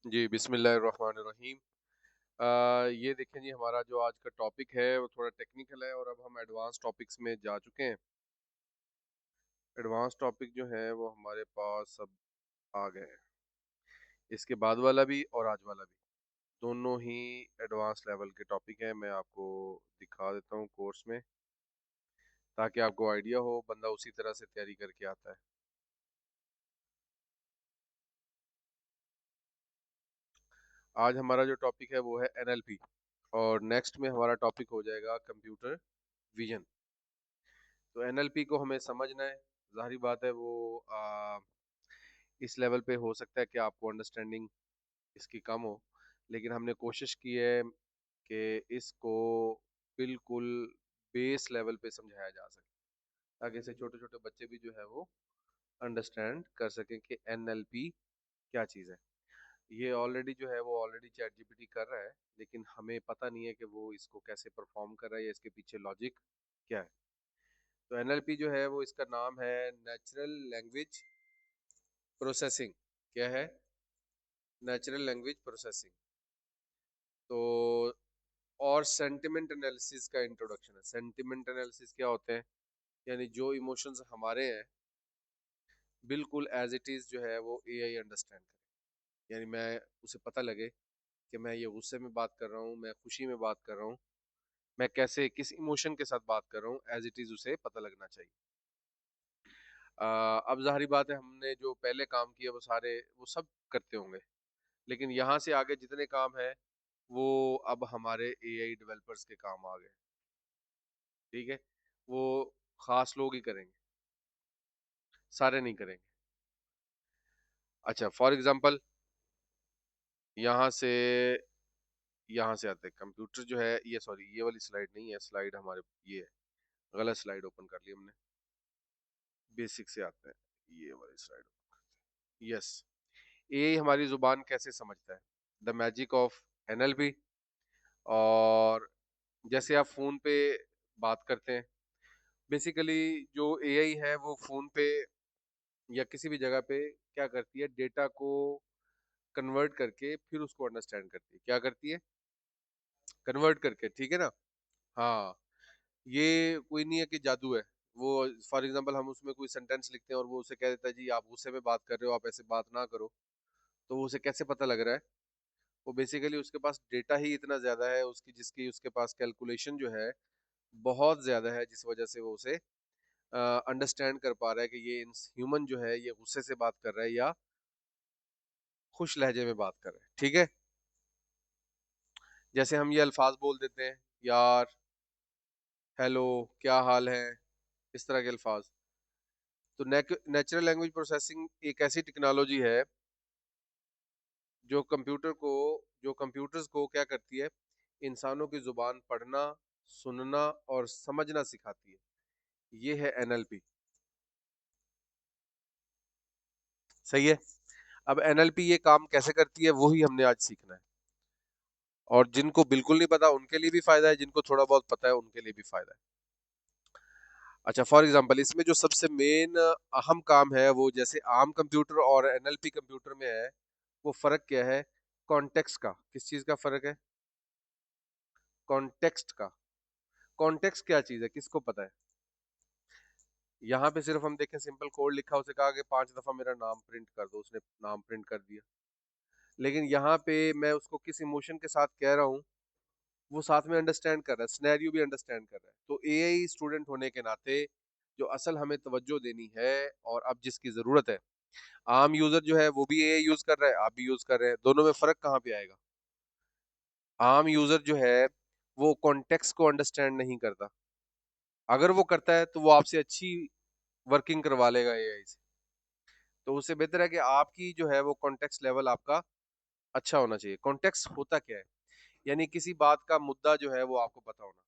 जी, बिस्मिल्लाहिर्रहमानिर्रहीम। ये देखें जी, हमारा जो आज का टॉपिक है वो थोड़ा टेक्निकल है और अब हम एडवांस टॉपिक्स में जा चुके हैं। एडवांस टॉपिक जो है वो हमारे पास अब आ गए हैं। इसके बाद वाला भी और आज वाला भी, दोनों ही एडवांस लेवल के टॉपिक हैं। मैं आपको दिखा देता हूँ कोर्स में, ताकि आपको आइडिया हो, बंदा उसी तरह से तैयारी करके आता है। आज हमारा जो टॉपिक है वो है एनएलपी, और नेक्स्ट में हमारा टॉपिक हो जाएगा कंप्यूटर विजन। तो एनएलपी को हमें समझना है। ज़ाहिर बात है वो इस लेवल पे हो सकता है कि आपको अंडरस्टैंडिंग इसकी कम हो, लेकिन हमने कोशिश की है कि इसको बिल्कुल बेस लेवल पे समझाया जा सके, ताकि इसे छोटे छोटे बच्चे भी जो है वो अंडरस्टैंड कर सकें कि एनएलपी क्या चीज़ है। ये ऑलरेडी जो है वो ऑलरेडी चैट जीपीटी कर रहा है, लेकिन हमें पता नहीं है कि वो इसको कैसे परफॉर्म कर रहा है या इसके पीछे लॉजिक क्या है। तो एनएलपी जो है वो, इसका नाम है नेचुरल लैंग्वेज प्रोसेसिंग। क्या है? Natural language processing. तो और सेंटिमेंट एनालिसिस का इंट्रोडक्शन है। सेंटिमेंट एनालिसिस क्या होते हैं? यानी जो इमोशंस हमारे हैं, बिल्कुल एज इट इज जो है वो एआई अंडरस्टैंड करे। यानी मैं उसे पता लगे कि मैं ये गुस्से में बात कर रहा हूँ, मैं खुशी में बात कर रहा हूँ, मैं कैसे किस इमोशन के साथ बात कर रहा हूँ, एज इट इज उसे पता लगना चाहिए। अब जाहिर बात है, हमने जो पहले काम किया वो सारे वो सब करते होंगे, लेकिन यहाँ से आगे जितने काम है वो अब हमारे एआई डेवलपर्स के काम आ गए। ठीक है, वो खास लोग ही करेंगे, सारे नहीं करेंगे। अच्छा, फॉर एग्जांपल यहाँ से आते हैं। कंप्यूटर जो है, ये सॉरी, ये वाली स्लाइड नहीं है, स्लाइड हमारे ये है, गलत स्लाइड ओपन कर ली हमने। बेसिक से आते हैं, ये वाली स्लाइड। यस, एआई हमारी जुबान कैसे समझता है, द मैजिक ऑफ एनएलपी। और जैसे आप फोन पे बात करते हैं, बेसिकली जो एआई है वो फोन पे या किसी भी जगह पे क्या करती है, डेटा को कन्वर्ट करके फिर उसको अंडरस्टैंड करती है। क्या करती है? कन्वर्ट करके, ठीक है ना? हाँ, ये कोई नहीं है कि जादू है। वो फॉर एग्जांपल हम उसमें कोई सेंटेंस लिखते हैं और वो उसे कह देता है जी आप गुस्से में बात कर रहे हो, आप ऐसे बात ना करो। तो वो उसे कैसे पता लग रहा है? वो बेसिकली उसके पास डेटा ही इतना ज्यादा है, उसकी जिसकी उसके पास कैलकुलेशन जो है बहुत ज्यादा है, जिस वजह से वो उसे अंडरस्टैंड कर पा रहा है कि ये ह्यूमन जो है ये गुस्से से बात कर रहा है या खुश लहजे में बात कर रहा है। ठीक है, जैसे हम ये अल्फाज बोल देते हैं, यार, हेलो, क्या हाल है, इस तरह के अल्फाज। तो नेचुरल लैंग्वेज प्रोसेसिंग एक ऐसी टेक्नोलॉजी है जो कंप्यूटर्स को क्या करती है, इंसानों की जुबान पढ़ना, सुनना और समझना सिखाती है। ये है एनएलपी। सही है। अब एनएलपी ये काम कैसे करती है वो ही हमने आज सीखना है। और जिनको बिल्कुल नहीं पता उनके लिए भी फायदा है, जिनको थोड़ा बहुत पता है उनके लिए भी फायदा है। अच्छा, फॉर एग्जांपल इसमें जो सबसे मेन अहम काम है वो, जैसे आम कंप्यूटर और एनएलपी कंप्यूटर में है, वो फर्क क्या है? कॉन्टेक्स्ट का। किस चीज का फर्क है? कॉन्टेक्स्ट का। कॉन्टेक्स्ट क्या चीज है, किसको पता है? यहाँ पे सिर्फ हम देखें, सिंपल कोड लिखा, उसे कहा कि 5 दफा मेरा नाम प्रिंट कर दो, उसने नाम प्रिंट कर दिया। लेकिन यहाँ पे मैं उसको किस इमोशन के साथ कह रहा हूँ, वो साथ में अंडरस्टैंड कर रहा है, सिनेरियो भी अंडरस्टैंड कर रहा है। तो एआई स्टूडेंट होने के नाते जो असल हमें तवज्जो देनी है और अब जिसकी जरूरत है, आम यूजर जो है वो भी एआई यूज कर रहा है, आप भी यूज कर रहे हैं, दोनों में फर्क कहाँ पे आएगा? आम यूजर जो है वो कॉन्टेक्स्ट को अंडरस्टैंड नहीं करता। अगर वो करता है तो वो आपसे अच्छी वर्किंग करवा लेगा एआई से। तो उससे बेहतर है कि आपकी जो है वो कॉन्टेक्स्ट लेवल आपका अच्छा होना चाहिए। कॉन्टेक्स्ट होता क्या है? यानी किसी बात का मुद्दा जो है वो आपको पता होना।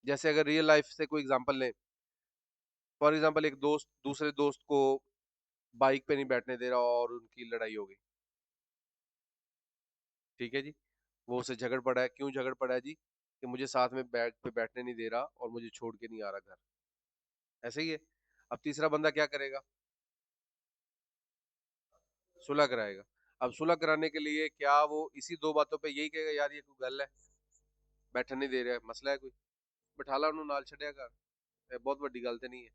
जैसे अगर रियल लाइफ से कोई एग्जांपल लें, फॉर एग्जांपल एक दोस्त दूसरे दोस्त को बाइक पे नहीं बैठने दे रहा और उनकी लड़ाई हो गई। ठीक है जी, वो उससे झगड़ पड़ा है। क्यों झगड़ पड़ा है जी? कि मुझे साथ में बैठने नहीं दे रहा और मुझे छोड़ के नहीं आ रहा घर। ऐसे ही है। अब तीसरा बंदा क्या करेगा? सुलह कराएगा। अब सुलह कराने के लिए क्या वो इसी दो बातों पे यही कहेगा यार ये कोई गल है, बैठन नहीं दे रहा है, मसला है कोई, बिठा ला उन्होंने नाल छड़िया कर, ये बहुत बड़ी गल तो नहीं है।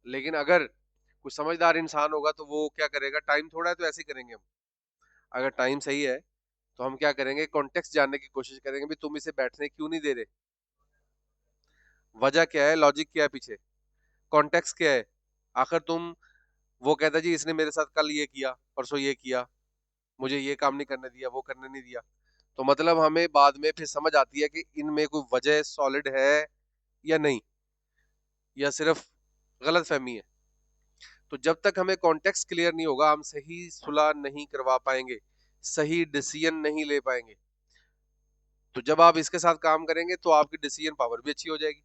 लेकिन अगर कोई समझदार इंसान होगा तो वो क्या करेगा, टाइम थोड़ा है तो ऐसे ही करेंगे हम। अगर टाइम सही है तो हम क्या करेंगे, कॉन्टेक्स्ट जानने की कोशिश करेंगे भी तुम इसे बैठने क्यों नहीं दे रहे, वजह क्या है, लॉजिक क्या है पीछे, कॉन्टेक्स्ट क्या है। आखिर तुम, वो कहता जी इसने मेरे साथ कल ये किया, परसों ये किया, मुझे ये काम नहीं करने दिया, वो करने नहीं दिया, तो मतलब हमें बाद में फिर समझ आती है कि इनमें कोई वजह सॉलिड है या नहीं, या सिर्फ गलत फहमी है। तो जब तक हमें कॉन्टेक्स्ट क्लियर नहीं होगा हम सही सुलह नहीं करवा पाएंगे, सही डिसीजन नहीं ले पाएंगे। तो जब आप इसके साथ काम करेंगे तो आपकी डिसीजन पावर भी अच्छी हो जाएगी,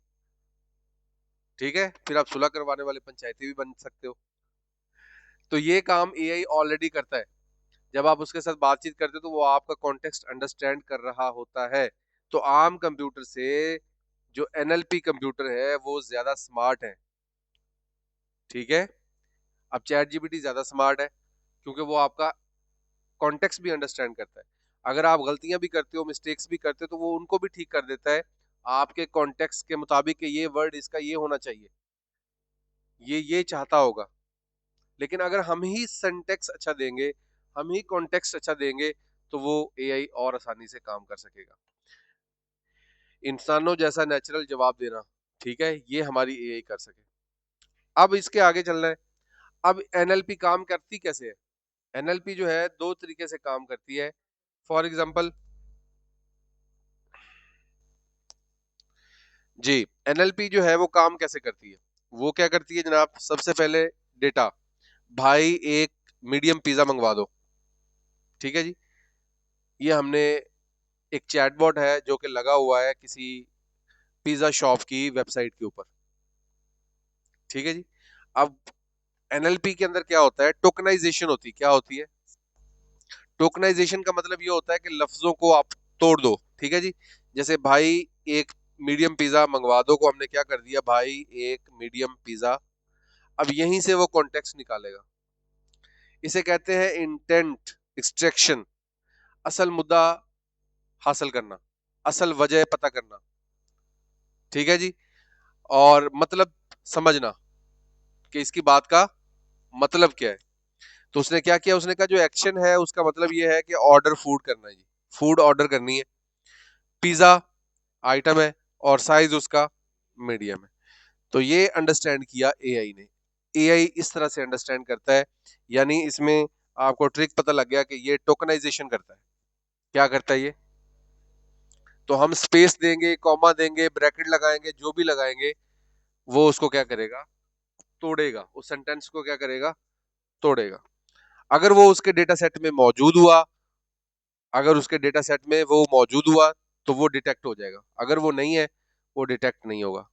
ठीक है, फिर आप सुलह करवाने वाले पंचायती भी बन सकते हो। तो ये काम एआई ऑलरेडी करता है। जब आप उसके साथ बातचीत करते हो तो वो आपका कॉन्टेक्स्ट अंडरस्टैंड कर रहा होता है। तो आम कंप्यूटर से जो एनएलपी कंप्यूटर है वो ज्यादा स्मार्ट है, ठीक है। अब चैट जीपीटी ज्यादा स्मार्ट है क्योंकि वो आपका कॉन्टेक्स्ट भी अंडरस्टैंड करता है। अगर आप गलतियां भी करते हो, मिस्टेक्स भी करते हो, तो वो उनको भी ठीक कर देता है आपके कॉन्टेक्स्ट के मुताबिक कि ये वर्ड इसका ये होना चाहिए, ये चाहता होगा। लेकिन अगर हम ही सिंटेक्स अच्छा देंगे, हम ही कॉन्टेक्स्ट अच्छा देंगे, तो वो एआई और आसानी से काम कर सकेगा। इंसानों जैसा नेचुरल जवाब देना, ठीक है, ये हमारी एआई कर सके। अब इसके आगे चलना है। अब एनएलपी काम करती कैसे है। एनएलपी जो है दो तरीके से काम करती है। फॉर एग्जांपल जी, एनएलपी जो है वो काम कैसे करती है, वो क्या करती है जनाब, सबसे पहले डेटा, भाई एक मीडियम पिज्जा मंगवा दो, ठीक है जी। ये हमने, एक चैटबॉट है जो कि लगा हुआ है किसी पिज्जा शॉप की वेबसाइट के ऊपर, ठीक है जी। अब एनएलपी के अंदर क्या होता है, टोकनाइजेशन होती है। क्या होती है टोकनाइजेशन का मतलब ये होता है कि लफ्जों को आप तोड़ दो, ठीक है जी। जैसे भाई एक मीडियम पिज्जा मंगवा दो को हमने क्या कर दिया, भाई एक मीडियम पिज्जा। अब यहीं से वो कॉन्टेक्स्ट निकालेगा। इसे कहते हैं इंटेंट एक्सट्रैक्शन, असल मुद्दा हासिल करना, असल वजह पता करना, ठीक है जी। और मतलब समझना कि इसकी बात का मतलब क्या है। तो उसने क्या किया, उसने कहा जो एक्शन है उसका मतलब ये है कि ऑर्डर फूड करना है जी, फूड ऑर्डर करनी है, पिज्जा आइटम है और साइज उसका मीडियम है। तो ये अंडरस्टैंड किया एआई ने। एआई इस तरह से अंडरस्टैंड करता है, यानी इसमें आपको ट्रिक पता लग गया कि ये टोकनाइजेशन करता है। क्या करता है ये, तो हम स्पेस देंगे, कॉमा देंगे, ब्रैकेट लगाएंगे, जो भी लगाएंगे, वो उसको क्या करेगा, तोड़ेगा, उस सेंटेंस को क्या करेगा, तोड़ेगा। अगर वो उसके डेटा सेट में मौजूद हुआ, अगर उसके डेटा सेट में वो मौजूद हुआ तो वो डिटेक्ट हो जाएगा, अगर वो नहीं है वो डिटेक्ट नहीं होगा।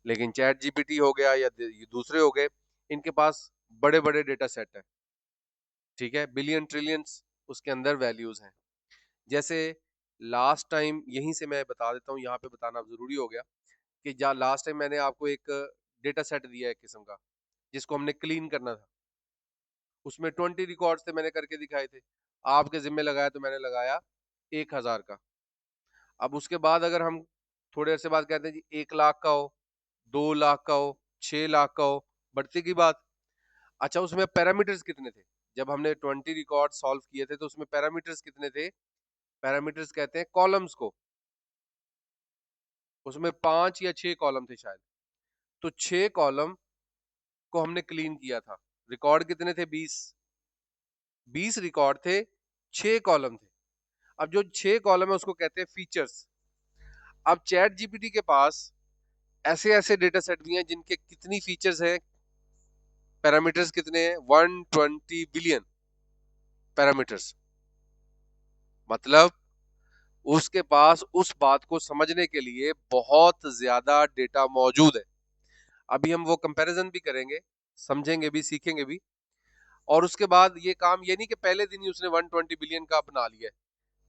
लेकिन चैट जीपीटी हो गया या ये दूसरे हो गए, इनके पास बड़े बड़े डेटा सेट है, ठीक है, बिलियन ट्रिलियंस उसके अंदर वैल्यूज हैं। जैसे लास्ट टाइम, यहीं से मैं बता देता हूँ, यहाँ पे बताना जरूरी हो गया कि जा लास्ट टाइम मैंने आपको एक डेटा सेट दिया है एक किस्म का, जिसको हमने क्लीन करना था। उसमें 20 रिकॉर्ड्स थे, मैंने करके दिखाए थे, आपके जिम्मे लगाया तो मैंने लगाया 1000 का। अब उसके बाद अगर हम थोड़े अरसे बाद कहते हैं जी 1 लाख का हो, 2 लाख का हो, 6 लाख का हो, बढ़ती की बात। अच्छा उसमें पैरामीटर्स कितने थे, जब हमने 20 रिकॉर्ड सॉल्व किए थे तो उसमें पैरामीटर्स कितने थे, पैरामीटर्स कहते हैं कॉलम्स को, उसमें 5 या 6 कॉलम थे शायद। तो 6 कॉलम को हमने क्लीन किया था। रिकॉर्ड कितने थे, 20 रिकॉर्ड थे, 6 कॉलम थे। अब जो 6 कॉलम है उसको कहते हैं फीचर्स। अब चैट जीपीटी के पास ऐसे ऐसे डेटा सेट भी हैं जिनके कितनी फीचर्स हैं, पैरामीटर्स कितने हैं, 120 बिलियन पैरामीटर्स। मतलब उसके पास उस बात को समझने के लिए बहुत ज्यादा डेटा मौजूद है। अभी हम वो कंपैरिजन भी करेंगे, समझेंगे भी, सीखेंगे भी। और उसके बाद ये काम, ये नहीं कि पहले दिन ही उसने 120 बिलियन का बना लिया है।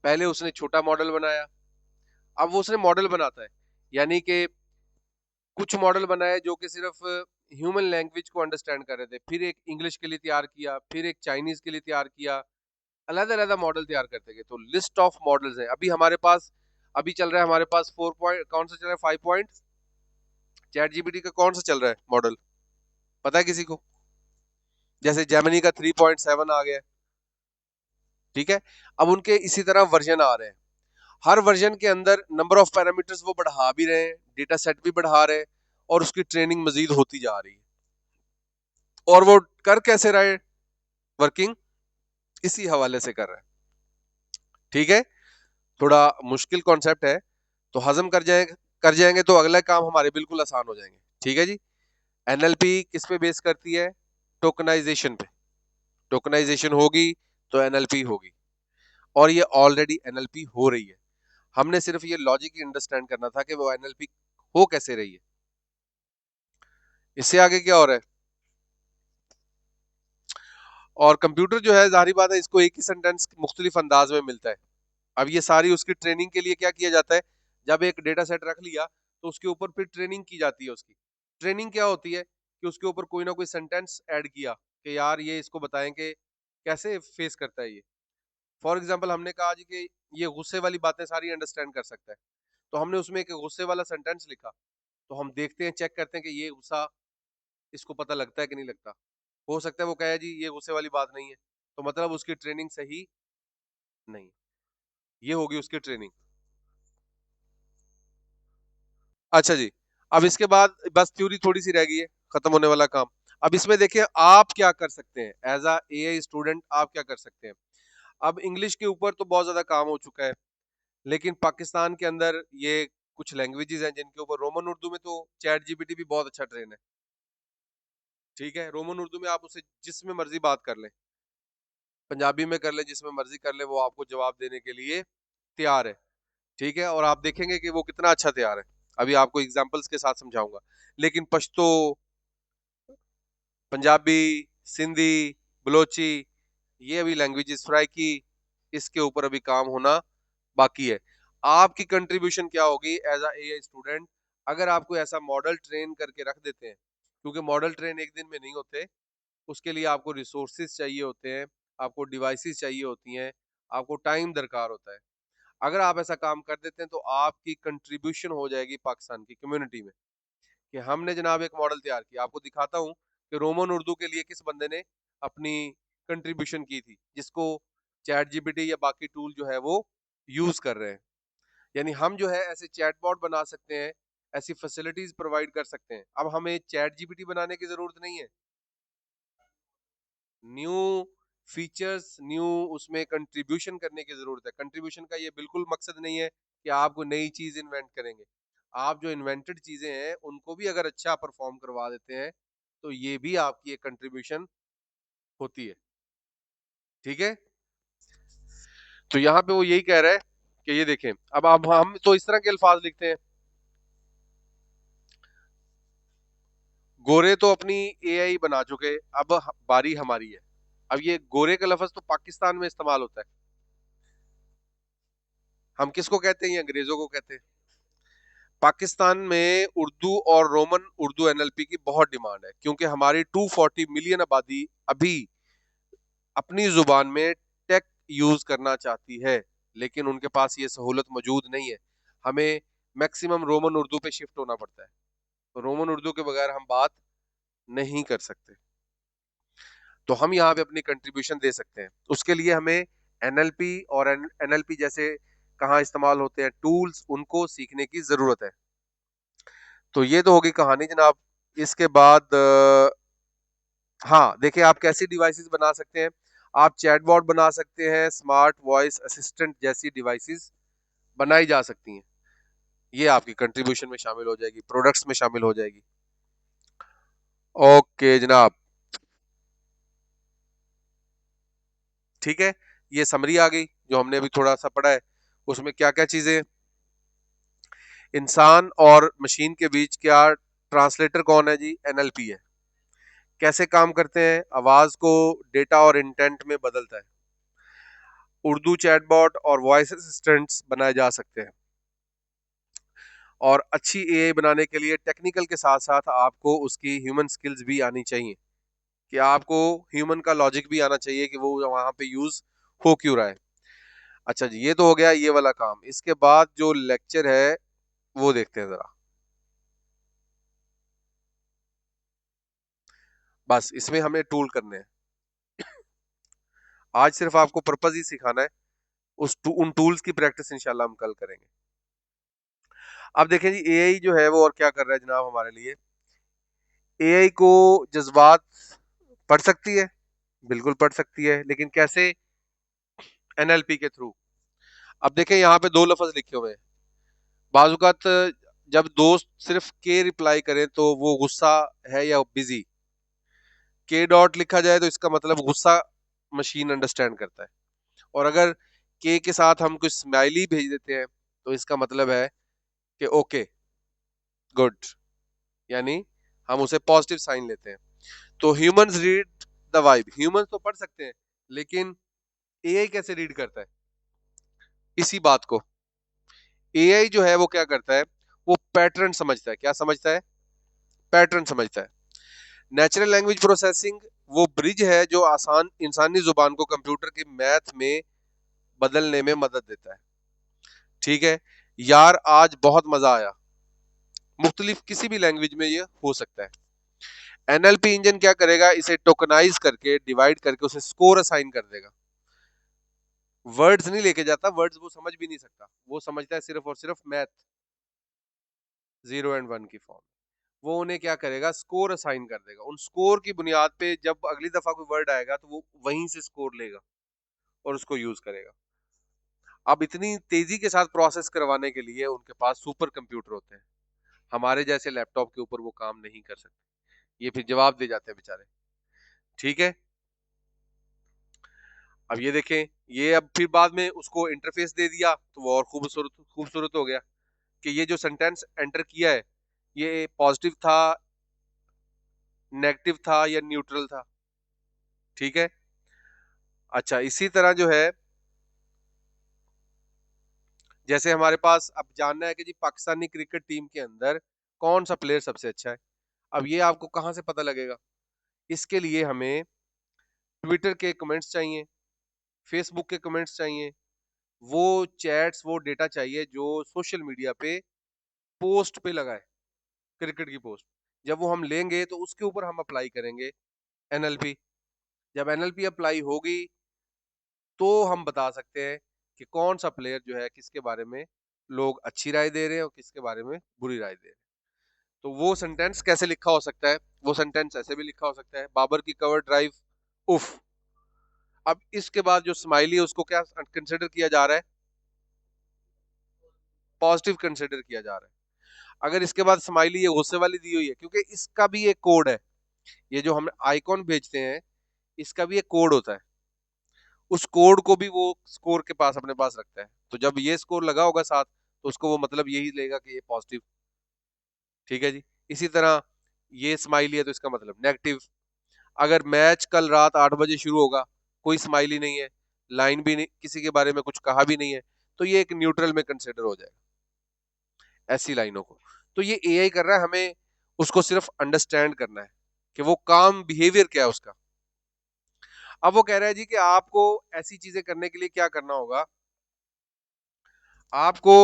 पहले उसने छोटा मॉडल बनाया, अब वो उसने मॉडल बनाता है, यानी कि कुछ मॉडल बनाए जो कि सिर्फ ह्यूमन लैंग्वेज को अंडरस्टैंड कर रहे थे, फिर एक इंग्लिश के लिए तैयार किया, फिर एक चाइनीज के लिए तैयार किया, अलग अलग मॉडल तैयार करते गए। तो लिस्ट ऑफ मॉडल्स है अभी हमारे पास। अभी चल रहा है हमारे पास 4 पॉइंट, कौन सा चल रहा है, 5 पॉइंट। चैट जीपीटी का कौन सा चल रहा है मॉडल, पता है किसी को? जैसे जेमिनी का 3.7 आ गया है, ठीक है। अब उनके इसी तरह वर्जन आ रहे हैं, हर वर्जन के अंदर नंबर ऑफ पैरामीटर्स वो बढ़ा भी रहे हैं, डेटा सेट भी बढ़ा रहे हैं, और उसकी ट्रेनिंग मजीद होती जा रही है। और वो कर कैसे रहे वर्किंग, इसी हवाले से कर रहे हैं, ठीक है। थोड़ा मुश्किल कॉन्सेप्ट है, तो हजम कर जाएंगे तो अगला काम हमारे बिल्कुल आसान हो जाएंगे, ठीक है जी। एनएलपी किस पे बेस करती है? टोकनाइजेशन पे। टोकनाइजेशन होगी तो एनएलपी होगी, और ये ऑलरेडी एनएलपी हो रही है। हमने सिर्फ ये लॉजिक ही अंडरस्टैंड करना था कि वो एनएलपी हो कैसे रही है। इससे आगे क्या हो रहा है? और कंप्यूटर जो है, जाहिर बात है, इसको एक ही सेंटेंस मुख्तलिफ अंदाज में मिलता है। अब ये सारी उसकी ट्रेनिंग के लिए क्या किया जाता है, जब एक डेटा सेट रख लिया तो उसके ऊपर फिर ट्रेनिंग की जाती है। उसकी ट्रेनिंग क्या होती है कि उसके ऊपर कोई ना कोई सेंटेंस ऐड किया कि यार ये इसको बताएं कि कैसे फेस करता है ये। फॉर एग्जाम्पल हमने कहा जी कि ये गुस्से वाली बातें सारी अंडरस्टैंड कर सकता है, तो हमने उसमें एक गुस्से वाला सेंटेंस लिखा। तो हम देखते हैं, चेक करते हैं कि ये गुस्सा इसको पता लगता है कि नहीं लगता। हो सकता है वो कहे जी ये गुस्से वाली बात नहीं है, तो मतलब उसकी ट्रेनिंग सही नहीं। ये होगी उसकी ट्रेनिंग। अच्छा जी, अब इसके बाद बस थ्योरी थोड़ी सी रह गई है, खत्म होने वाला काम। अब इसमें देखिए आप क्या कर सकते हैं एज अ एआई स्टूडेंट, आप क्या कर सकते हैं। अब इंग्लिश के ऊपर तो बहुत ज्यादा काम हो चुका है, लेकिन पाकिस्तान के अंदर ये कुछ लैंग्वेजेस हैं जिनके ऊपर रोमन उर्दू में तो चैट जीपीटी भी बहुत अच्छा ट्रेन है, ठीक है। रोमन उर्दू में आप उसे जिसमें मर्जी बात कर लें, पंजाबी में कर ले, जिसमें मर्जी कर ले, वो आपको जवाब देने के लिए तैयार है, ठीक है। और आप देखेंगे कि वो कितना अच्छा तैयार है। अभी आपको एग्जांपल्स के साथ समझाऊंगा। लेकिन पश्तो, पंजाबी, सिंधी, बलोची, ये अभी लैंग्वेजेस फ्राई की, इसके ऊपर अभी काम होना बाकी है। आपकी कंट्रीब्यूशन क्या होगी एज अ एआई स्टूडेंट, अगर आपको ऐसा मॉडल ट्रेन करके रख देते हैं, क्योंकि मॉडल ट्रेन एक दिन में नहीं होते, उसके लिए आपको रिसोर्सेज चाहिए होते हैं, आपको डिवाइसेस चाहिए होती हैं, आपको टाइम दरकार होता है। अगर आप ऐसा काम कर देते हैं तो आपकी कंट्रीब्यूशन हो जाएगी पाकिस्तान की कम्युनिटी में, कि हमने जनाब एक मॉडल तैयार किया। आपको दिखाता हूँ कि रोमन उर्दू के लिए किस बंदे ने अपनी कंट्रीब्यूशन की थी, जिसको चैट जीपीटी या बाकी टूल जो है वो यूज कर रहे हैं। यानी हम जो है ऐसे चैटबॉट बना सकते हैं, ऐसी फैसिलिटीज प्रोवाइड कर सकते हैं। अब हमें चैट जीपीटी बनाने की जरूरत नहीं है, न्यू फीचर्स, न्यू उसमें कंट्रीब्यूशन करने की जरूरत है। कंट्रीब्यूशन का ये बिल्कुल मकसद नहीं है कि आप कोई नई चीज इन्वेंट करेंगे। आप जो इन्वेंटेड चीजें हैं उनको भी अगर अच्छा परफॉर्म करवा देते हैं, तो ये भी आपकी एक कंट्रीब्यूशन होती है, ठीक है। तो यहाँ पे वो यही कह रहा है कि ये देखें, अब हम तो इस तरह के अल्फाज लिखते हैं, गोरे तो अपनी एआई बना चुके, अब बारी हमारी है। अब ये गोरे का लफ्ज तो पाकिस्तान में इस्तेमाल होता है, हम किसको कहते हैं? ये अंग्रेजों को कहते हैं। पाकिस्तान में उर्दू और रोमन उर्दू एनएलपी की बहुत डिमांड है, क्योंकि हमारी 240 मिलियन आबादी अभी अपनी जुबान में टेक यूज करना चाहती है, लेकिन उनके पास ये सहूलत मौजूद नहीं है। हमें मैक्सिमम रोमन उर्दू पे शिफ्ट होना पड़ता है, तो रोमन उर्दू के बगैर हम बात नहीं कर सकते। तो हम यहाँ पे अपनी कंट्रीब्यूशन दे सकते हैं। उसके लिए हमें एनएलपी और एनएलपी जैसे कहाँ इस्तेमाल होते हैं टूल्स, उनको सीखने की जरूरत है। तो ये तो होगी कहानी जनाब। इसके बाद हाँ देखिए, आप कैसी डिवाइसेस बना सकते हैं। आप चैटबॉट बना सकते हैं, स्मार्ट वॉइस असिस्टेंट जैसी डिवाइसेस बनाई जा सकती हैं। ये आपकी कंट्रीब्यूशन में शामिल हो जाएगी, प्रोडक्ट्स में शामिल हो जाएगी। ओके जनाब, ठीक है। ये समरी आ गई जो हमने अभी थोड़ा सा पढ़ा है। उसमें क्या क्या चीजें, इंसान और मशीन के बीच क्या ट्रांसलेटर कौन है जी? एनएलपी है। कैसे काम करते हैं? आवाज को डेटा और इंटेंट में बदलता है। उर्दू चैटबॉट और वॉइस असिस्टेंट्स बनाए जा सकते हैं। और अच्छी एआई बनाने के लिए टेक्निकल के साथ साथ आपको उसकी ह्यूमन स्किल्स भी आनी चाहिए, कि आपको ह्यूमन का लॉजिक भी आना चाहिए कि वो वहां पे यूज हो क्यों रहा है। अच्छा जी, ये तो हो गया ये वाला काम। इसके बाद जो लेक्चर है वो देखते हैं जरा। बस इसमें हमें टूल करने हैं। आज सिर्फ आपको पर्पज ही सिखाना है, उन टूल्स की प्रैक्टिस इंशाल्लाह हम कल करेंगे। अब देखें जी, एआई जो है वो और क्या कर रहा है जनाब हमारे लिए। एआई को जज्बात पढ़ सकती है, बिल्कुल पढ़ सकती है, लेकिन कैसे? एनएलपी के थ्रू। अब देखें यहाँ पे दो लफ्ज लिखे हुए हैं। बाजुकात जब दोस्त सिर्फ के रिप्लाई करें तो वो गुस्सा है या बिजी। के डॉट लिखा जाए तो इसका मतलब गुस्सा मशीन अंडरस्टैंड करता है, और अगर के साथ हम कुछ स्माइली भेज देते हैं तो इसका मतलब है कि ओके, गुड, यानी हम उसे पॉजिटिव साइन लेते हैं। तो humans read the vibe. Humans तो पढ़ सकते हैं, लेकिन एआई कैसे रीड करता है इसी बात को? एआई जो है वो क्या करता है, वो पैटर्न समझता है। क्या समझता है? पैटर्न समझता है। नेचुरल लैंग्वेज प्रोसेसिंग वो ब्रिज है जो आसान इंसानी जुबान को कंप्यूटर की मैथ में बदलने में मदद देता है। ठीक है, यार आज बहुत मजा आया, मुख्तलिफ किसी भी लैंग्वेज में ये हो सकता है। एनएलपी इंजन क्या करेगा, इसे टोकनाइज करके डिवाइड करके उसे स्कोर असाइन कर देगा। वर्ड्स नहीं लेके जाता, वर्ड्स वो समझ भी नहीं सकता, वो समझता है सिर्फ और सिर्फ मैथ, जीरो एंड वन की फॉर्म। वो उन्हें क्या करेगा, स्कोर असाइन कर देगा। उन स्कोर की बुनियाद पे जब अगली दफा कोई वर्ड आएगा तो वो वहीं से स्कोर लेगा और उसको यूज करेगा। अब इतनी तेजी के साथ प्रोसेस करवाने के लिए उनके पास सुपर कंप्यूटर होते हैं। हमारे जैसे लैपटॉप के ऊपर वो काम नहीं कर सकते, ये फिर जवाब दे जाते हैं बेचारे। ठीक है, अब ये देखें, ये अब फिर बाद में उसको इंटरफेस दे दिया तो वो और खूबसूरत खूबसूरत हो गया कि ये जो सेंटेंस एंटर किया है ये पॉजिटिव था, नेगेटिव था या न्यूट्रल था। ठीक है। अच्छा, इसी तरह जो है, जैसे हमारे पास अब जानना है कि जी पाकिस्तानी क्रिकेट टीम के अंदर कौन सा प्लेयर सबसे अच्छा है। अब ये आपको कहाँ से पता लगेगा? इसके लिए हमें ट्विटर के कमेंट्स चाहिए, फेसबुक के कमेंट्स चाहिए, वो चैट्स, वो डेटा चाहिए जो सोशल मीडिया पे पोस्ट पे लगा है, क्रिकेट की पोस्ट। जब वो हम लेंगे तो उसके ऊपर हम अप्लाई करेंगे एनएलपी। जब एनएलपी अप्लाई होगी तो हम बता सकते हैं कि कौन सा प्लेयर जो है किसके बारे में लोग अच्छी राय दे रहे हैं और किसके बारे में बुरी राय दे रहे हैं। तो वो सेंटेंस कैसे लिखा हो सकता है? वो सेंटेंस ऐसे भी लिखा हो सकता है, बाबर की कवर ड्राइव उफ। अब इसके बाद जो स्माइली है उसको क्या कंसिडर किया जा रहा है? पॉजिटिव कंसिडर किया जा रहा है। अगर इसके बाद स्माइली ये गुस्से वाली दी हुई है, क्योंकि इसका भी एक कोड है, ये जो हम आइकॉन भेजते हैं इसका भी एक कोड होता है, उस कोड को भी वो स्कोर के पास अपने पास रखता है। तो जब ये स्कोर लगा होगा साथ तो उसको वो मतलब यही लेगा कि ये पॉजिटिव। ठीक है जी। इसी तरह ये स्माइली है तो इसका मतलब नेगेटिव। अगर मैच कल रात 8 बजे शुरू होगा, कोई स्माइली नहीं है, लाइन भी नहीं, किसी के बारे में कुछ कहा भी नहीं है, तो ये एक न्यूट्रल में कंसिडर हो जाएगा ऐसी लाइनों को। तो ये एआई कर रहा है, हमें उसको सिर्फ अंडरस्टैंड करना है कि वो काम बिहेवियर क्या है उसका। अब वो कह रहा है जी कि आपको ऐसी चीजें करने के लिए क्या करना होगा। आपको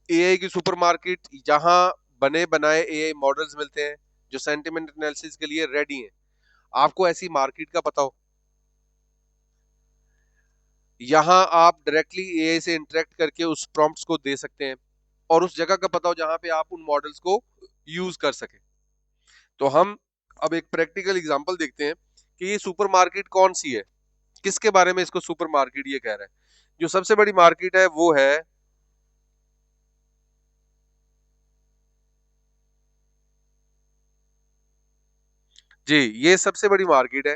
एआई की सुपरमार्केट, जहां बने बनाए एआई मॉडल्स मिलते हैं जो सेंटिमेंट एनालिसिस के लिए रेडी हैं, आपको ऐसी मार्केट का पता हो। यहाँ आप डायरेक्टली एआई से इंटरेक्ट करके उस प्रॉम्प्ट्स को दे सकते हैं, और उस जगह का पता हो जहां पे आप उन मॉडल्स को यूज कर सके। तो हम अब एक प्रैक्टिकल एग्जांपल देखते हैं कि ये सुपरमार्केट कौन सी है, किसके बारे में इसको सुपरमार्केट ये कह रहा है। जो सबसे बड़ी मार्केट है वो है जी, ये सबसे बड़ी मार्केट है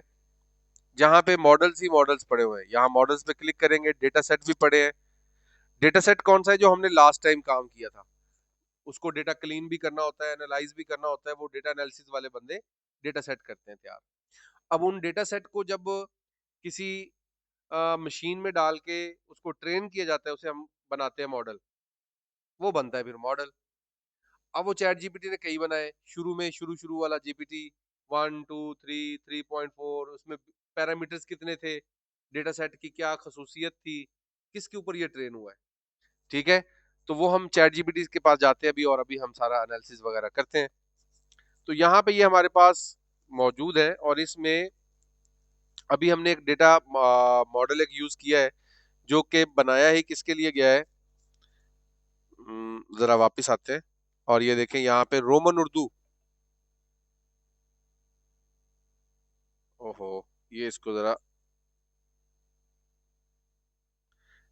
जहां पे मॉडल्स ही मॉडल्स पड़े हुए हैं। यहाँ मॉडल्स पे क्लिक करेंगे, डेटा सेट भी पड़े हैं। डेटा सेट कौन सा है? जो हमने लास्ट टाइम काम किया था, उसको डेटा क्लीन भी करना होता है, एनालाइज भी करना होता है, वो डेटा एनालिसिस वाले बंदे डेटा सेट करते हैं तैयार। अब उन डेटा सेट को जब किसी मशीन में डाल के उसको ट्रेन किया जाता है, उसे हम बनाते हैं मॉडल, वो बनता है फिर मॉडल। अब वो चैट जीपीटी ने कई बनाए, शुरू वाला जीपीटी 1 2 3 3.4, उसमें पैरामीटर्स कितने थे, डेटा सेट की क्या खसूसियत थी, किसके ऊपर ये ट्रेन हुआ है। ठीक है, तो वो हम चैट जीपीटी के पास जाते हैं अभी, और अभी हम सारा एनालिसिस वगैरह करते हैं। तो यहाँ पे ये हमारे पास मौजूद है, और इसमें अभी हमने एक डेटा मॉडल एक यूज किया है, जो कि बनाया ही किसके लिए गया है। जरा वापस आते हैं, और ये देखें यहाँ पे रोमन उर्दू। ओहो, ये इसको जरा,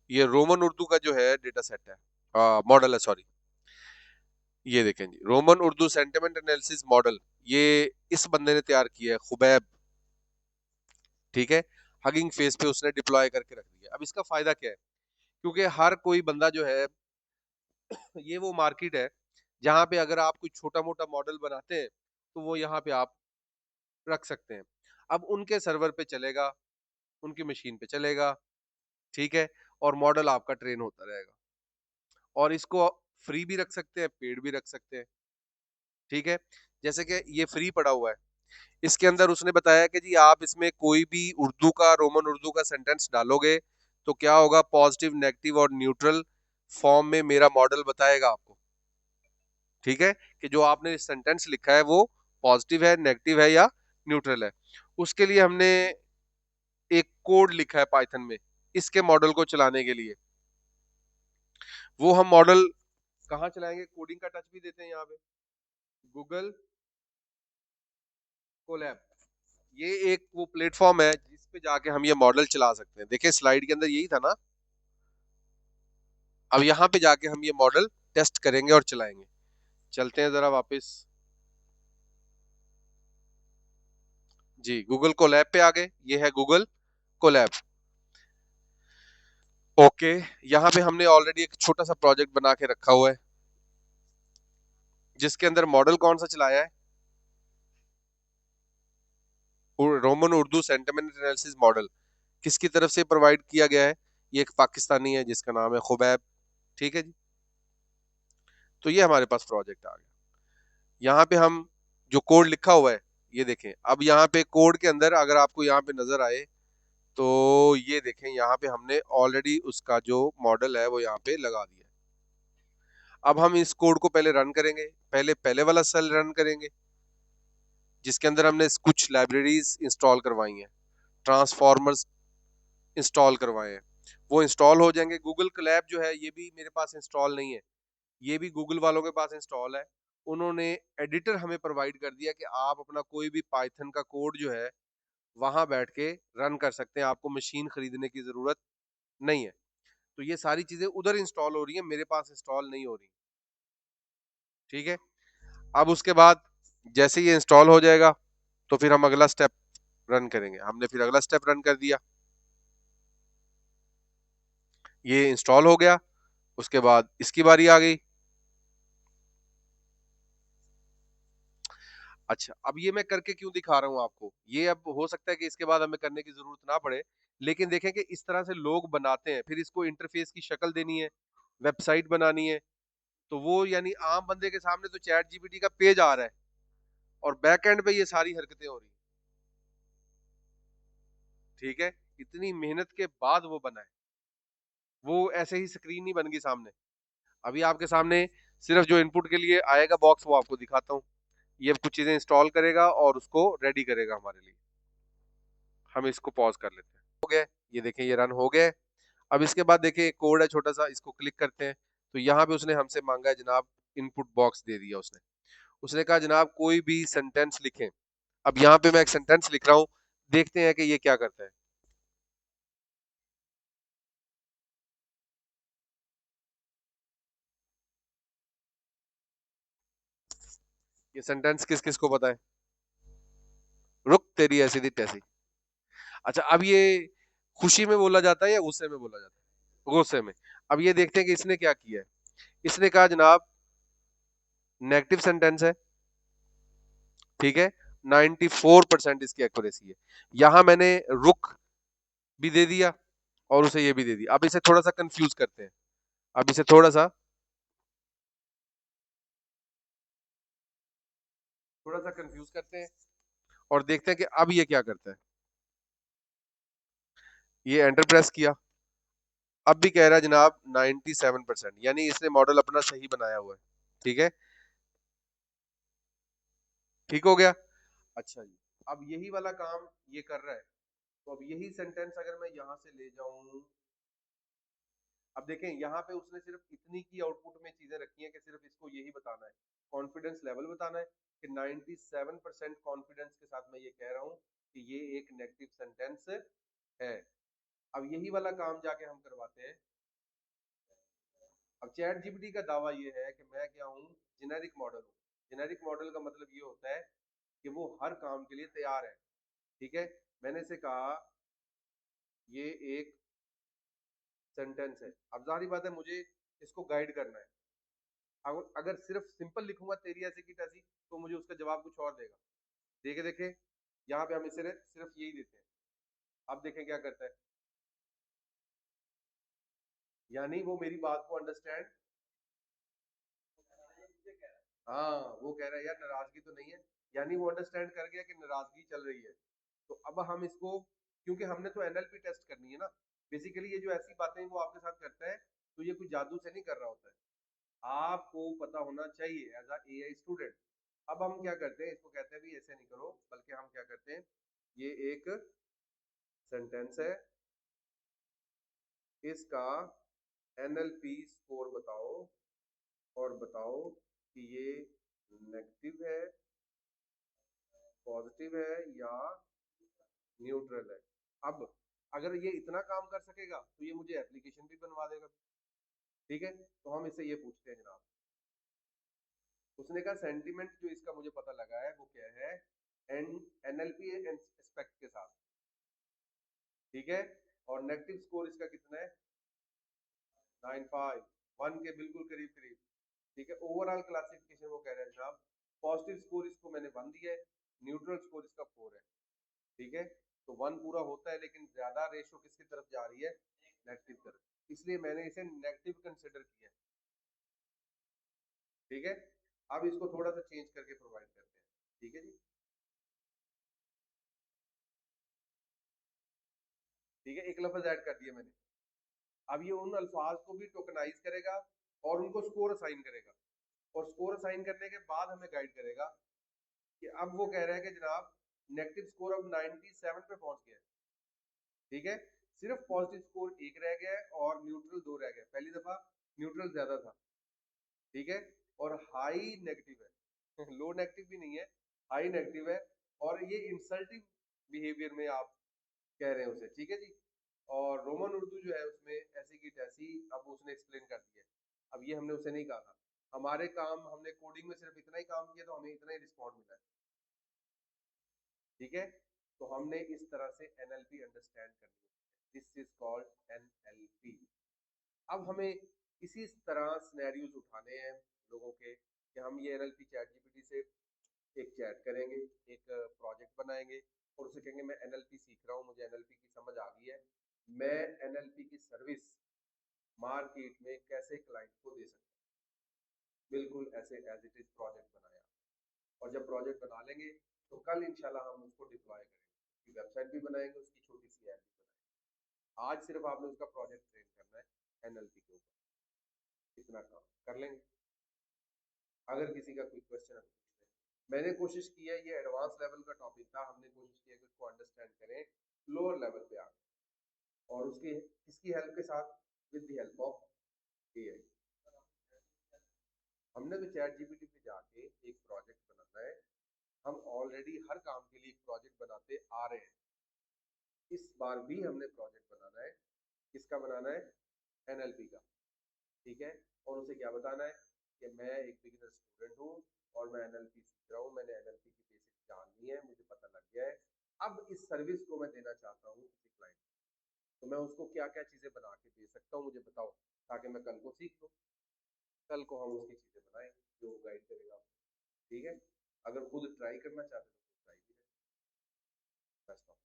ये रोमन उर्दू का जो है डेटा सेट है, मॉडल है सॉरी। ये देखें जी, Roman Urdu sentiment analysis model, ये इस बंदे ने तैयार किया है, खुबैब। ठीक है, हगिंग फेस पे उसने डिप्लॉय करके रख दिया। अब इसका फायदा क्या है, क्योंकि हर कोई बंदा जो है, ये वो मार्केट है जहां पे अगर आप कोई छोटा मोटा मॉडल बनाते हैं तो वो यहाँ पे आप रख सकते हैं। अब उनके सर्वर पे चलेगा, उनकी मशीन पे चलेगा। ठीक है, और मॉडल आपका ट्रेन होता रहेगा, और इसको फ्री भी रख सकते हैं, पेड भी रख सकते हैं। ठीक है, जैसे कि ये फ्री पड़ा हुआ है, इसके अंदर उसने बताया कि जी आप इसमें कोई भी उर्दू का, रोमन उर्दू का सेंटेंस डालोगे तो क्या होगा, पॉजिटिव, नेगेटिव और न्यूट्रल फॉर्म में मेरा मॉडल बताएगा आपको। ठीक है, कि जो आपने सेंटेंस लिखा है वो पॉजिटिव है, नेगेटिव है या न्यूट्रल है। उसके लिए हमने एक कोड लिखा है पाइथन में, इसके मॉडल को चलाने के लिए। वो हम मॉडल कहाँ चलाएंगे, कोडिंग का टच भी देते हैं यहाँ पे, गूगल कोलैब। ये एक वो प्लेटफॉर्म है जिस पे जाके हम ये मॉडल चला सकते हैं। देखिए स्लाइड के अंदर यही था ना, अब यहाँ पे जाके हम ये मॉडल टेस्ट करेंगे और चलाएंगे। चलते हैं जरा वापस, जी गूगल कोलैब पे आ गए, ये है गूगल कोलैब। ओके, यहाँ पे हमने ऑलरेडी एक छोटा सा प्रोजेक्ट बना के रखा हुआ है, जिसके अंदर मॉडल कौन सा चलाया है, Roman Urdu sentiment analysis model. किसकी तरफ से प्रोवाइड किया गया है, ये एक पाकिस्तानी है जिसका नाम है खुबैब। ठीक है जी, तो ये हमारे पास प्रोजेक्ट आ गया। यहाँ पे हम जो कोड लिखा हुआ है, ये देखें। अब यहाँ पे कोड के अंदर अगर आपको यहाँ पे नजर आए, तो ये देखें यहाँ पे हमने ऑलरेडी उसका जो मॉडल है वो यहाँ पे लगा दिया है। अब हम इस कोड को पहले रन करेंगे, पहले पहले वाला सेल रन करेंगे, जिसके अंदर हमने कुछ लाइब्रेरीज इंस्टॉल करवाई हैं, ट्रांसफॉर्मर्स इंस्टॉल करवाए हैं। वो इंस्टॉल हो जाएंगे। गूगल कोलैब जो है ये भी मेरे पास इंस्टॉल नहीं है, ये भी गूगल वालों के पास इंस्टॉल है। उन्होंने एडिटर हमें प्रोवाइड कर दिया कि आप अपना कोई भी पाइथन का कोड जो है वहां बैठ के रन कर सकते हैं, आपको मशीन खरीदने की जरूरत नहीं है। तो ये सारी चीजें उधर इंस्टॉल हो रही है, मेरे पास इंस्टॉल नहीं हो रही। ठीक है, अब उसके बाद जैसे ये इंस्टॉल हो जाएगा तो फिर हम अगला स्टेप रन करेंगे। हमने फिर अगला स्टेप रन कर दिया, ये इंस्टॉल हो गया। उसके बाद इसकी बारी आ गई। अच्छा, अब ये मैं करके क्यों दिखा रहा हूँ आपको, ये अब हो सकता है कि इसके बाद हमें करने की जरूरत ना पड़े, लेकिन देखें कि इस तरह से लोग बनाते हैं, फिर इसको इंटरफेस की शक्ल देनी है, वेबसाइट बनानी है। तो वो यानी आम बंदे के सामने तो चैट जीपीटी का पेज आ रहा है, और बैक एंड पे ये सारी हरकतें हो रही हैं। ठीक है, इतनी मेहनत के बाद वो बना है, वो ऐसे ही स्क्रीन नहीं बन गई सामने। अभी आपके सामने सिर्फ जो इनपुट के लिए आएगा बॉक्स वो आपको दिखाता हूँ। ये कुछ चीजें इंस्टॉल करेगा और उसको रेडी करेगा हमारे लिए। हम इसको पॉज कर लेते हैं, हो गया, ये देखें ये रन हो गया। अब इसके बाद देखिए एक कोड है छोटा सा, इसको क्लिक करते हैं। तो यहाँ पे उसने हमसे मांगा है जनाब, इनपुट बॉक्स दे दिया उसने। उसने कहा जनाब कोई भी सेंटेंस लिखें। अब यहाँ पे मैं एक सेंटेंस लिख रहा हूँ, देखते हैं कि ये क्या करता है। ये सेंटेंस किस किस को पता है, रुक तेरी ऐसी थी तैसी। अच्छा, अब ये खुशी में बोला जाता है या गुस्से में बोला जाता है, गुस्से में। अब ये देखते हैं कि इसने क्या किया है। इसने कहा जनाब नेगेटिव सेंटेंस है। ठीक है, 94% इसकी एक्यूरेसी है। यहां मैंने रुक भी दे दिया और उसे ये भी दे दिया। अब इसे थोड़ा सा कंफ्यूज करते हैं, अब इसे थोड़ा सा थोड़ा सा कंफ्यूज करते हैं और देखते हैं कि अब ये क्या करता है। ये एंटर प्रेस किया, अब भी कह रहा है जनाब 97%, यानी इसने मॉडल अपना सही बनाया हुआ है। ठीक है, ठीक हो गया। अच्छा जी, अब यही वाला काम ये कर रहा है, तो अब यही सेंटेंस अगर मैं यहां से ले जाऊं, अब देखें यहाँ पे उसने सिर्फ इतनी की आउटपुट में चीजें रखी हैं कि सिर्फ इसको यही बताना है, कॉन्फिडेंस लेवल बताना है कि 97% कॉन्फिडेंस के साथ मैं ये कह रहा हूं कि ये एक नेगेटिव सेंटेंस है। अब यही वाला काम जाके हम करवाते हैं। अब चैट जीपीटी का दावा ये है कि मैं क्या हूँ, जेनेरिक मॉडल हूँ। जेनेरिक मॉडल का मतलब ये होता है कि वो हर काम के लिए तैयार है। ठीक है, मैंने इसे कहा ये एक सेंटेंस है। अब जाहिर बात है मुझे इसको गाइड करना है। अगर सिर्फ सिंपल लिखूंगा तेरी ऐसी की तैसी, तो मुझे उसका जवाब कुछ और देगा। देखे देखे, यहाँ पे हम इसे सिर्फ यही देते हैं। अब देखें क्या करता है, यानी वो मेरी बात को अंडरस्टैंड, हाँ वो कह रहा है यार नाराजगी तो नहीं है, यानी वो अंडरस्टैंड कर गया कि नाराजगी चल रही है। तो अब हम इसको, क्योंकि हमने तो एनएलपी टेस्ट करनी है ना, बेसिकली ये जो ऐसी बातें वो आपके साथ करता है, तो ये कोई जादू से नहीं कर रहा होता है, आपको पता होना चाहिए एज अ एआई स्टूडेंट। अब हम क्या करते हैं, इसको कहते हैं भी ऐसे नहीं करो, बल्कि हम क्या करते हैं, ये एक सेंटेंस है, इसका एनएलपी स्कोर बताओ और बताओ कि ये नेगेटिव है, पॉजिटिव है या न्यूट्रल है। अब अगर ये इतना काम कर सकेगा तो ये मुझे एप्लीकेशन भी बनवा देगा। ठीक है, तो हम इससे ये पूछते हैं जनाब, उसने कहा सेंटीमेंट जो इसका मुझे पता लगा है वो क्या है, एन एनएलपी एस्पेक्ट के साथ। ठीक है, और नेगेटिव स्कोर इसका कितना है, 95, 1 के बिल्कुल करीब करीब। ठीक है, ओवरऑल क्लासिफिकेशन वो कह रहे हैं जनाब, पॉजिटिव स्कोर इसको मैंने 1 दिया है, न्यूट्रल स्कोर इसका 4 है। ठीक है, तो 1 पूरा होता है लेकिन ज्यादा रेशो किसकी तरफ जा रही है, नेगेटिव तरफ, इसलिए मैंने इसे नेगेटिव कंसिडर किया। ठीक है, अब इसको थोड़ा सा चेंज करके प्रोवाइड करते हैं। ठीक है जी, ठीक है, एक लफ्ज ऐड कर दिया मैंने। अब ये उन अल्फाज को भी टोकनाइज करेगा और उनको स्कोर असाइन करेगा, और स्कोर असाइन करने के बाद हमें गाइड करेगा कि अब वो कह रहा है कि जनाब नेगेटिव स्कोर अब 97 पे पहुंच गया है। ठीक है, सिर्फ पॉजिटिव स्कोर 1 रह गया है और न्यूट्रल 2 रह गया, पहली दफा न्यूट्रल ज्यादा था। ठीक है, और हाई नेगेटिव है लो नेगेटिव भी नहीं है, हाई नेगेटिव है, और ये इंसल्टिव बिहेवियर में आप कह रहे हैं उसे। ठीक है जी, और रोमन उर्दू जो है उसमें ऐसी की तैसी, अब उसने एक्सप्लेन कर दिया। अब ये हमने उसे नहीं कहा था, हमारे काम, हमने कोडिंग में सिर्फ इतना ही काम किया तो हमें इतना ही रिस्पॉन्ड मिला है। ठीक है, तो हमने इस तरह से एनएलपी अंडरस्टैंड करनी है, दिस इज कॉल्ड एनएलपी। अब हमें इसी तरह सिनेरियोज उठाने हैं लोगों के, कि हम ये एनएलपी चैट जीपीटी से एक चैट करेंगे, एक प्रोजेक्ट बनाएंगे और उसे कहेंगे मैं एनएलपी सीख रहा हूँ, मुझे एनएलपी की समझ आ गई है, मैं एनएलपी की सर्विस मार्केट में कैसे क्लाइंट को दे सकता हूँ। बिल्कुल ऐसे एज इट इज प्रोजेक्ट बनाया, और जब प्रोजेक्ट बना लेंगे तो कल इंशाल्लाह हम उसको डिप्लॉय करेंगे, उसकी वेबसाइट भी बनाएंगे, उसकी छोटी सी ऐप भी बनाएंगे। आज सिर्फ आपने उसका प्रोजेक्ट ट्रेन करना है एनएलपी के ऊपर, इतना काम कर लेंगे। अगर किसी का कोई क्वेश्चन है तो पूछ लें। मैंने कोशिश की है, ये एडवांस लेवल का टॉपिक था, हमने कोशिश की है कि उसको अंडरस्टैंड करें लोअर लेवल पे आके, और उसकी किसकी हेल्प के साथ, with the help of AI. हमने तो चैट जीपीटी पे जाके एक प्रोजेक्ट बनाना है, हम ऑलरेडी हर काम के लिए एक प्रोजेक्ट बनाते आ रहे हैं, इस बार भी हमने प्रोजेक्ट बनाना है। किसका बनाना है, एनएलपी का। ठीक है, और उसे क्या बताना है कि मैं एक बिगिनर स्टूडेंट हूँ और मैं एनएलपी सीख रहा हूँ, मैंने एनएलपी की बेसिक जान ली है, मुझे पता लग गया है, अब इस सर्विस को मैं देना चाहता हूँ किसी क्लाइंट, तो मैं उसको क्या क्या चीजें बना के दे सकता हूँ, मुझे बताओ, ताकि मैं कल को सीख लूँ, कल को हम उसकी चीजें बनाएं जो गाइड करेगा। ठीक है, अगर खुद ट्राई करना चाहते हो तो ट्राई भी करें। Best of